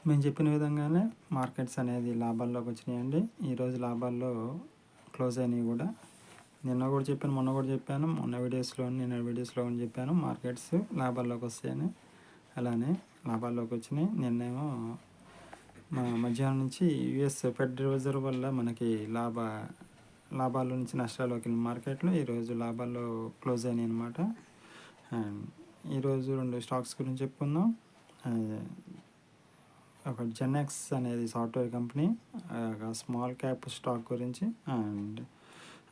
మేము చెప్పిన విధంగానే మార్కెట్స్ అనేది లాభాల్లోకి వచ్చినాయండి. ఈరోజు లాభాల్లో క్లోజ్ అయినాయి కూడా. నిన్న కూడా చెప్పాను, మొన్న కూడా చెప్పాను, నిన్న వీడియోస్లో కూడా చెప్పాను మార్కెట్స్ లాభాల్లోకి వస్తాయని. అలానే లాభాల్లోకి వచ్చినాయి. నిన్నేమో మధ్యాహ్నం నుంచి యుఎస్ ఫెడరల్ రిజర్వ్ వల్ల మనకి లాభాల నుంచి నష్టాల్లోకి వెళ్ళిన మార్కెట్లు ఈరోజు లాభాల్లో క్లోజ్ అయినాయి అనమాట. అండ్ ఈరోజు 2 స్టాక్స్ గురించి చెప్పుకుందాం. ఒక జెన్ఎక్స్ అనేది software company, small cap stock గురించి. అండ్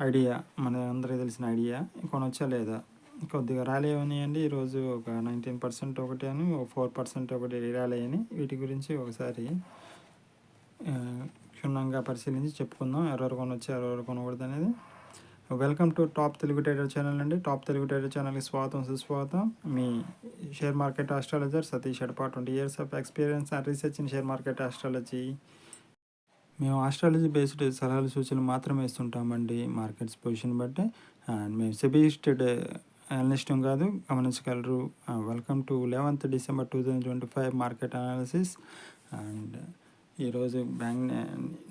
ఐడియా, మన అందరికీ తెలిసిన ఐడియా కొనొచ్చా లేదా. కొద్దిగా ర్యాలీ ఉన్నాయండి ఈరోజు. ఒక 19% ఒకటి అని, 4% ఒకటి ర్యాలీ అని. వీటి గురించి ఒకసారి క్షుణ్ణంగా పరిశీలించి చెప్పుకుందాం, ఎవరెవరు కొనొచ్చు ఎవరెవరు కొనకూడదు అనేది. Welcome to top Telugu trader channel అండి. టాప్ తెలుగు ట్రేడర్ ఛానల్కి స్వాగతం, సుస్వాగతం. మీ share market astrologer Satish Edapa. 20 years of experience and research in share market astrology. మేము ఆస్ట్రాలజీ బేస్డ్ సలహాలు సూచనలు మాత్రమే ఇస్తుంటామండి మార్కెట్స్ పొజిషన్ బట్టి. అండ్ మేము సెబిలిస్టెడ్ అనలిస్టం కాదు, గమనించగలరు. Welcome to 11th December 2025 market analysis. And ఈరోజు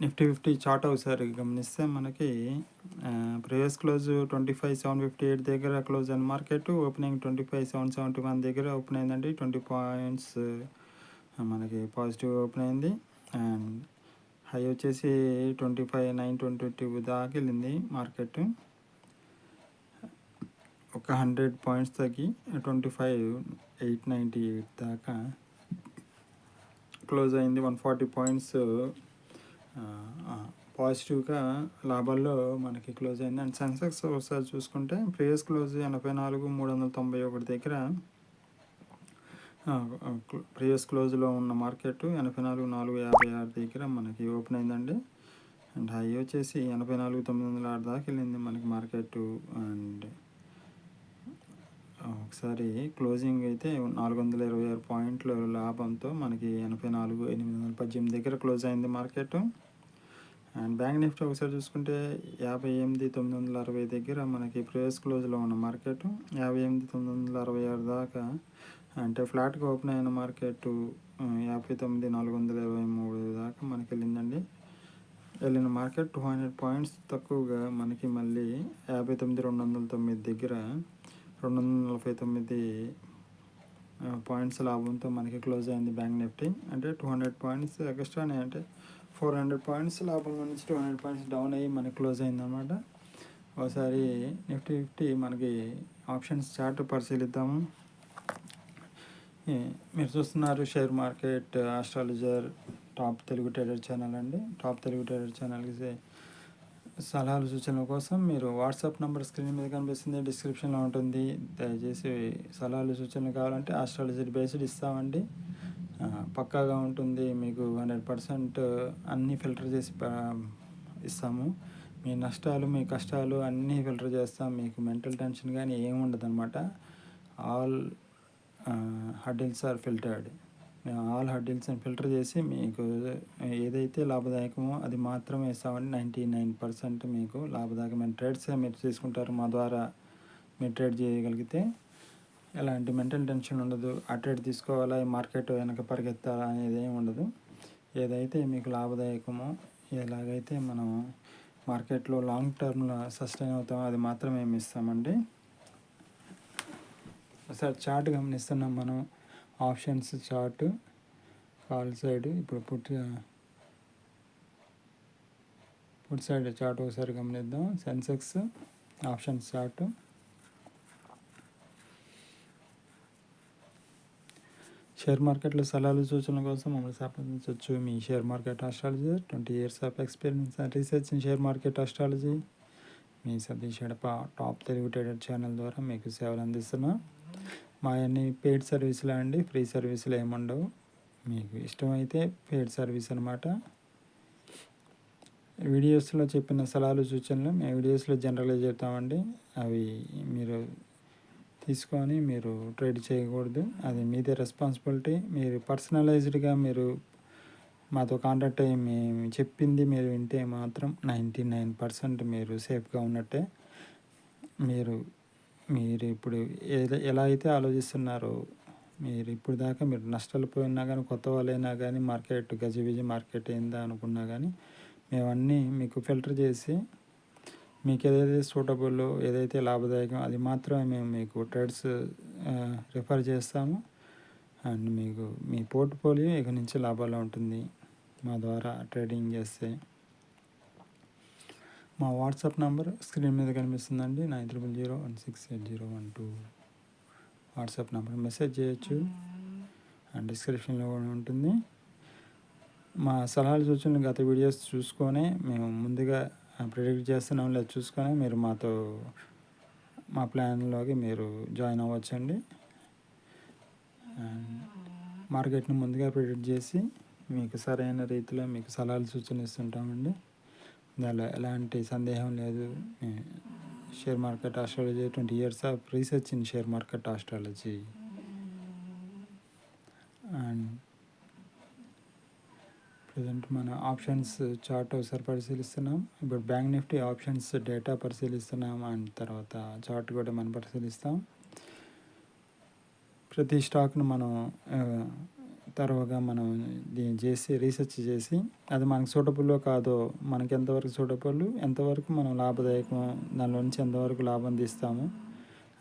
నిఫ్టీ 50 చార్ట్ ఒకసారి గమనిస్తే మనకి ప్రీవియస్ క్లోజ్ 25,758 దగ్గర క్లోజ్ అయిన మార్కెట్, ఓపెనింగ్ 25,771 దగ్గర ఓపెన్ అయిందండి. 20 పాయింట్స్ మనకి పాజిటివ్ ఓపెన్ అయింది. అండ్ హై వచ్చేసి 25,922 దాకా వెళ్ళింది మార్కెట్. ఒక 100 పాయింట్స్ తగ్గి 25,898 దాకా క్లోజ్ అయింది. 140 పాయింట్స్ పాజిటివ్గా లాభాల్లో మనకి క్లోజ్ అయింది. అండ్ సెన్సెక్స్ ఒకసారి చూసుకుంటే ప్రీవియస్ క్లోజ్ 84,391 దగ్గర ప్రీవియస్ క్లోజ్లో ఉన్న మార్కెట్ 84,456 దగ్గర మనకి ఓపెన్ అయిందండి. అండ్ హై వచ్చేసి 84,906 దాకా వెళ్ళింది మనకి మార్కెట్. అండ్ ఒకసారి క్లోజింగ్ అయితే 426 పాయింట్ల లాభంతో మనకి 84,818 దగ్గర క్లోజ్ అయింది మార్కెట్. అండ్ బ్యాంక్ నిఫ్టీ ఒకసారి చూసుకుంటే 58,960 దగ్గర మనకి ప్రీవియస్ క్లోజ్లో ఉన్న మార్కెట్ 58,966 దాకా, అంటే ఫ్లాట్గా ఓపెన్ అయిన మార్కెట్ 59,423 దాకా మనకి వెళ్ళిందండి. వెళ్ళిన మార్కెట్ 200 పాయింట్స్ తక్కువగా మనకి మళ్ళీ 59,209 దగ్గర 249 పాయింట్స్ లాభంతో మనకి క్లోజ్ అయింది బ్యాంక్ నిఫ్టీ. అంటే 200 పాయింట్స్ ఎక్స్ట్రానే, అంటే 400 పాయింట్స్ లాభం నుంచి 200 పాయింట్స్ డౌన్ అయ్యి మనకి క్లోజ్ అయింది అనమాట. ఒకసారి నిఫ్టీ 50 మనకి ఆప్షన్స్ చార్ట్ పరిశీలిద్దాము. మీరు చూస్తున్నారు share market astrologer top Telugu trader channel అండి. టాప్ తెలుగు ట్రేడర్ ఛానల్కి సలహాలు సూచనల కోసం మీరు వాట్సాప్ నెంబర్ స్క్రీన్ మీద కనిపిస్తుంది, డిస్క్రిప్షన్లో ఉంటుంది. దయచేసి సలహాలు సూచనలు కావాలంటే ఆస్ట్రాలజీ బేస్డ్ ఇస్తామండి. పక్కాగా ఉంటుంది. మీకు 100% అన్నీ ఫిల్టర్ చేసి ఇస్తాము. మీ నష్టాలు మీ కష్టాలు అన్నీ ఫిల్టర్ చేస్తాం. మీకు మెంటల్ టెన్షన్ కానీ ఏమి ఉండదు అనమాట. All hurdles are filtered. మేము ఆల్ హర్డిల్స్ని ఫిల్టర్ చేసి మీకు ఏదైతే లాభదాయకమో అది మాత్రమే ఇస్తామండి. 99% మీకు లాభదాయకమైన ట్రేడ్సే మీరు తీసుకుంటారు. మా ద్వారా మీరు ట్రేడ్ చేయగలిగితే ఎలాంటి మెంటల్ టెన్షన్ ఉండదు. ఆ ట్రేడ్ తీసుకోవాలా, ఈ మార్కెట్ వెనక పరిగెత్తాలా అనేది ఏమి ఉండదు. ఏదైతే మీకు లాభదాయకమో, ఎలాగైతే మనం మార్కెట్లో లాంగ్ టర్మ్లో సస్టైన్ అవుతామో అది మాత్రమే మేము ఇస్తామండి. ఒకసారి చార్ట్ గమనిస్తున్నాం మనం. ఆప్షన్స్ చార్ట్ కాల్ సైడ్, ఇప్పుడు పుట్ సైడ్ చార్ట్ ఒకసారి గమనిద్దాం. Sensex options chart. షేర్ మార్కెట్లో సలహాలు సూచనల కోసం మమ్మల్ని సంప్రదించవచ్చు. మీ share market astrologer, 20 years of experience and research in share market astrology. మీ Satish Edapa top Telugu trader channel ద్వారా మీకు సేవలు అందిస్తున్నాం. మా అన్ని పెయిడ్ సర్వీసులు అండి, ఫ్రీ సర్వీసులు ఏముండవు. మీకు ఇష్టమైతే పెయిడ్ సర్వీస్ అనమాట. వీడియోస్లో చెప్పిన సలహాలు సూచనలు మేము వీడియోస్లో జనరల్గా చెప్తామండి. అవి మీరు తీసుకొని మీరు ట్రేడ్ చేయకూడదు. అది మీదే రెస్పాన్సిబిలిటీ. మీరు పర్సనలైజ్డ్గా మీరు మాతో కాంటాక్ట్ అయ్యి మేము చెప్పింది మీరు వింటే మాత్రం 99% మీరు సేఫ్గా ఉన్నట్టే. మీరు ఇప్పుడు ఎలా అయితే ఆలోచిస్తున్నారో మీరు ఇప్పుడు దాకా మీరు నష్టాలు పోయినా కానీ, కొత్త వాళ్ళైనా కానీ, మార్కెట్ గజిబిజి మార్కెట్ ఏందా అనుకున్నా కానీ, మేమన్నీ మీకు ఫిల్టర్ చేసి మీకు ఏదైతే సూటబుల్లో, ఏదైతే లాభదాయకం అది మాత్రమే మేము మీకు ట్రేడ్స్ రిఫర్ చేస్తాము. అండ్ మీకు మీ పోర్ట్ఫోలియో ఇక నుంచి లాభాల్లో ఉంటుంది మా ద్వారా ట్రేడింగ్ చేస్తే. మా వాట్సాప్ నంబర్ స్క్రీన్ మీద కనిపిస్తుందండి, 9001680112 వాట్సాప్ నెంబర్ మెసేజ్ చేయొచ్చు. అండ్ డిస్క్రిప్షన్లో కూడా ఉంటుంది. మా సలహాలు సూచనలు గత వీడియోస్ చూసుకొని మేము ముందుగా ప్రిడిక్ట్ చేస్తున్నాం లేదా చూసుకొని మీరు మాతో మా ప్లాన్లోకి మీరు జాయిన్ అవ్వచ్చండి. మార్కెట్ని ముందుగా ప్రిడిక్ట్ చేసి మీకు సరైన రీతిలో మీకు సలహాలు సూచనలు ఇస్తుంటామండి. దానిలో ఎలాంటి సందేహం లేదు. Share market astrology 20 years of research in share market astrology. And present మన ఆప్షన్స్ చార్ట్ ఒకసారి పరిశీలిస్తున్నాం. ఇప్పుడు బ్యాంక్ నిఫ్టీ ఆప్షన్స్ డేటా పరిశీలిస్తున్నాం. అండ్ తర్వాత చార్ట్ కూడా మనం పరిశీలిస్తాం. ప్రతి స్టాక్ను మనం తరువుగా మనం దీన్ని చేసి రీసెర్చ్ చేసి అది మనకు సూటబుల్లో కాదో, మనకి ఎంతవరకు సూటబుల్, ఎంతవరకు మనం లాభదాయకం, దానిలో నుంచి ఎంతవరకు లాభం తీస్తాము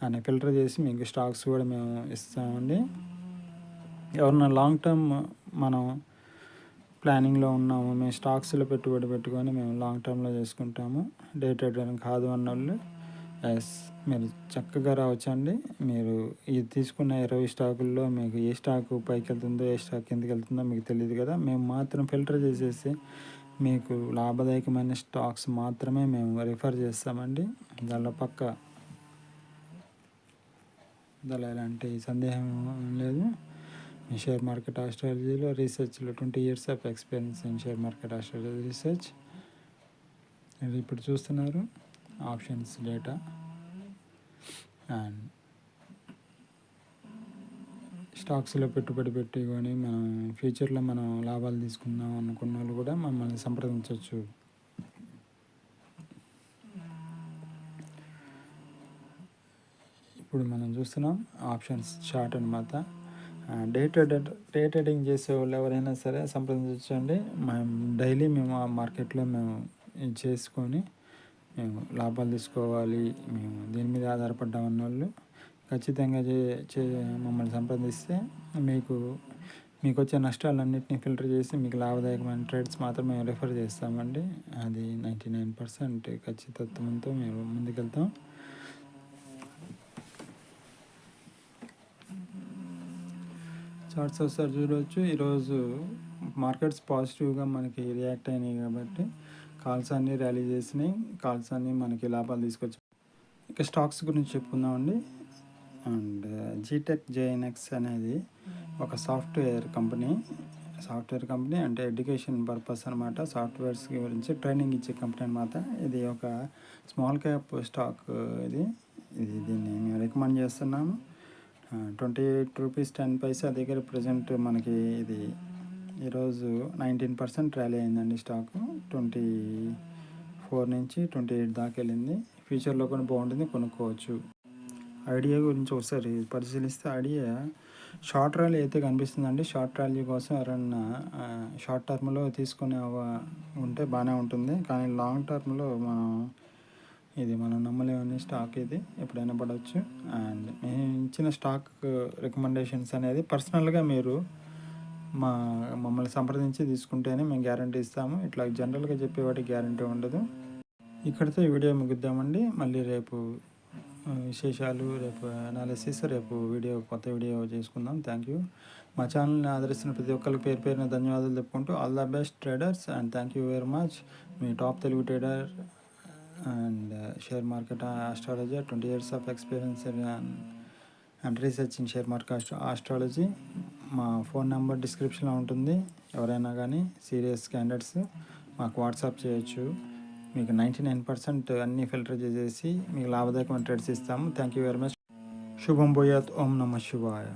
అని ఫిల్టర్ చేసి మీకు స్టాక్స్ కూడా మేము ఇస్తామండి. ఎవరన్నా లాంగ్ టర్మ్ మనం ప్లానింగ్లో ఉన్నాము, మేము స్టాక్స్లో పెట్టుబడి పెట్టుకొని మేము లాంగ్ టర్మ్లో చేసుకుంటాము, డే ట్రేడర్ కాదు అన్నోళ్ళు మీరు చక్కగా రావచ్చండి. మీరు ఇది తీసుకున్న 20 స్టాకుల్లో మీకు ఏ స్టాక్ పైకి వెళ్తుందో, ఏ స్టాక్ కిందకి వెళ్తుందో మీకు తెలియదు కదా. మేము మాత్రం ఫిల్టర్ చేసేసి మీకు లాభదాయకమైన స్టాక్స్ మాత్రమే మేము రిఫర్ చేస్తామండి. దానిలో ఎలాంటి సందేహం లేదు. షేర్ మార్కెట్ ఆస్ట్రాలజీలో రీసెర్చ్లో 20 years of experience in share market astrology research. ఇది ఇప్పుడు చూస్తున్నారు ఆప్షన్స్ డేటా. అండ్ స్టాక్స్లో పెట్టుబడి పెట్టుకొని మనం ఫ్యూచర్లో మనం లాభాలు తీసుకుందాం అనుకున్న వాళ్ళు కూడా మమ్మల్ని సంప్రదించవచ్చు. ఇప్పుడు మనం చూస్తున్నాం ఆప్షన్స్ చార్ట్ అనమాట. డే ట్రేడింగ్ చేసే వాళ్ళు ఎవరైనా సరే సంప్రదించండి. డైలీ మేము ఆ మార్కెట్లో మేము చేసుకొని మేము లాభాలు తీసుకోవాలి, మేము దీని మీద ఆధారపడ్డామన్న వాళ్ళు ఖచ్చితంగా మమ్మల్ని సంప్రదిస్తే మీకు వచ్చే నష్టాలన్నింటినీ ఫిల్టర్ చేసి మీకు లాభదాయకమైన ట్రేడ్స్ మాత్రం మేము రిఫర్ చేస్తామండి. అది 99% ఖచ్చితత్వంతో మేము ముందుకెళ్తాం. చార్ట్స్ ఒకసారి చూడవచ్చు. ఈరోజు మార్కెట్స్ పాజిటివ్గా మనకి రియాక్ట్ అయినాయి కాబట్టి కాల్స్ అన్నీ ర్యాలీ చేసినాయి, కాల్స్ అన్నీ మనకి లాభాలు తీసుకొచ్చాయి. ఇక స్టాక్స్ గురించి చెప్పుకుందామండి. అండ్ జీటెక్ జేఎన్ఎక్స్ అనేది ఒక సాఫ్ట్వేర్ కంపెనీ అంటే ఎడ్యుకేషన్ పర్పస్ అనమాట. సాఫ్ట్వేర్స్ గురించి ట్రైనింగ్ ఇచ్చే కంపెనీ అనమాట. ఇది ఒక స్మాల్ క్యాప్ స్టాక్. దీన్ని మేము రికమెండ్ చేస్తున్నాము. 28 రూపీస్ 10 పైసా దగ్గర ప్రజెంట్ మనకి ఇది ఈరోజు 19% ర్యాలీ అయిందండి. స్టాక్ 24 నుంచి 28 దాకా వెళ్ళింది. ఫ్యూచర్లో కూడా బాగుంటుంది, కొనుక్కోవచ్చు. ఐడియా గురించి ఒకసారి పరిశీలిస్తే ఐడియా షార్ట్ ర్యాలీ అయితే కనిపిస్తుందండి. షార్ట్ ర్యాలీ కోసం ఎవరన్నా షార్ట్ టర్మ్లో తీసుకునే ఉంటే బాగానే ఉంటుంది. కానీ లాంగ్ టర్మ్లో మనం నమ్మలేమని స్టాక్ ఇది ఎప్పుడైనా పడవచ్చు. అండ్ మేము ఇచ్చిన స్టాక్ రికమెండేషన్స్ అనేది పర్సనల్గా మీరు మమ్మల్ని సంప్రదించి తీసుకుంటేనే మేము గ్యారంటీ ఇస్తాము. ఇట్లా జనరల్గా చెప్పేవాటి గ్యారంటీ ఉండదు. ఇక్కడితో ఈ వీడియో ముగిద్దామండి. మళ్ళీ రేపు విశేషాలు, రేపు అనాలిసిస్, రేపు కొత్త వీడియో చేసుకుందాం. Thank you. మా ఛానల్ని ఆదరిస్తున్న ప్రతి ఒక్కరికి పేరున ధన్యవాదాలు చెప్పుకుంటూ all the best traders and thank you very much. Me top Telugu trader and share market astrology 20 years of experience and research in share market astrology. మా ఫోన్ నెంబర్ డిస్క్రిప్షన్లో ఉంటుంది. ఎవరైనా కానీ సీరియస్ క్యాండిడేట్స్ మాకు వాట్సాప్ చేయొచ్చు. మీకు 99% అన్నీ ఫిల్టర్ చేసేసి మీకు లాభదాయకమైన ట్రేడ్స్ ఇస్తాము. Thank you very much. శుభం భూయాత్. ఓం నమః శివాయ.